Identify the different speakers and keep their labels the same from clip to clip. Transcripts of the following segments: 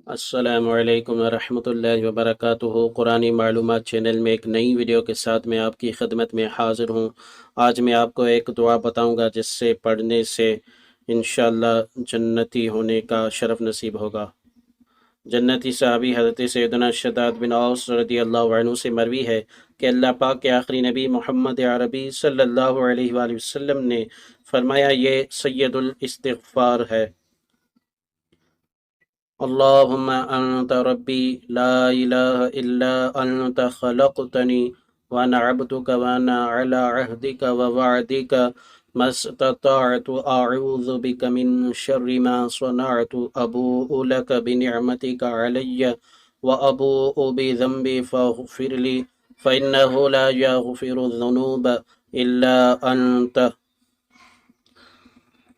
Speaker 1: السلام علیکم ورحمۃ اللہ وبرکاتہ۔ قرآن معلومات چینل میں ایک نئی ویڈیو کے ساتھ میں آپ کی خدمت میں حاضر ہوں۔ آج میں آپ کو ایک دعا بتاؤں گا جس سے پڑھنے سے انشاءاللہ جنتی ہونے کا شرف نصیب ہوگا۔ جنتی صحابی حضرت سیدنا شداد بن اوس رضی اللہ عنہ سے مروی ہے کہ اللہ پاک کے آخری نبی محمد عربی صلی اللہ علیہ وآلہ وسلم نے فرمایا، یہ سید الاستغفار ہے۔ اللهم أنت ربي لا إله إلا أنت خلقتني وأنا عبدك وأنا على عهدك ووعدك ما استطعت أعوذ بك من شر ما صنعت أبوء لك بنعمتك علي وأبوء بذنبي فاغفر لي فإنه لا يغفر الذنوب إلا أنت۔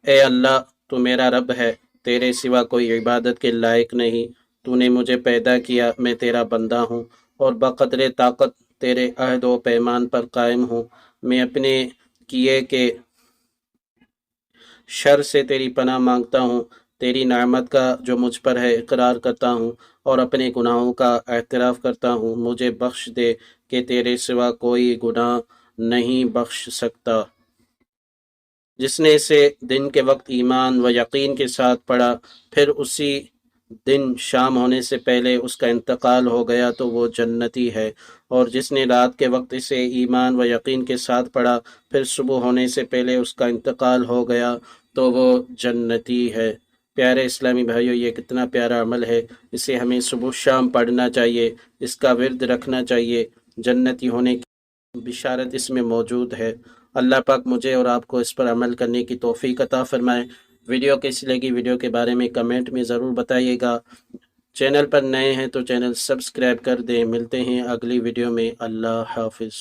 Speaker 1: اے اللہ، تو میرا رب ہے، تیرے سوا کوئی عبادت کے لائق نہیں۔ تو نے مجھے پیدا کیا، میں تیرا بندہ ہوں اور بقدر طاقت تیرے عہد و پیمان پر قائم ہوں۔ میں اپنے کیے کے شر سے تیری پناہ مانگتا ہوں، تیری نعمت کا جو مجھ پر ہے اقرار کرتا ہوں اور اپنے گناہوں کا اعتراف کرتا ہوں۔ مجھے بخش دے کہ تیرے سوا کوئی گناہ نہیں بخش سکتا۔ جس نے اسے دن کے وقت ایمان و یقین کے ساتھ پڑھا، پھر اسی دن شام ہونے سے پہلے اس کا انتقال ہو گیا تو وہ جنتی ہے، اور جس نے رات کے وقت اسے ایمان و یقین کے ساتھ پڑھا، پھر صبح ہونے سے پہلے اس کا انتقال ہو گیا تو وہ جنتی ہے۔ پیارے اسلامی بھائیو، یہ کتنا پیارا عمل ہے، اسے ہمیں صبح شام پڑھنا چاہیے، اس کا ورد رکھنا چاہیے۔ جنتی ہونے کی بشارت اس میں موجود ہے۔ اللہ پاک مجھے اور آپ کو اس پر عمل کرنے کی توفیق عطا فرمائے۔ ویڈیو کیسی لگی، ویڈیو کے بارے میں کمنٹ میں ضرور بتائیے گا۔ چینل پر نئے ہیں تو چینل سبسکرائب کر دیں۔ ملتے ہیں اگلی ویڈیو میں۔ اللہ حافظ۔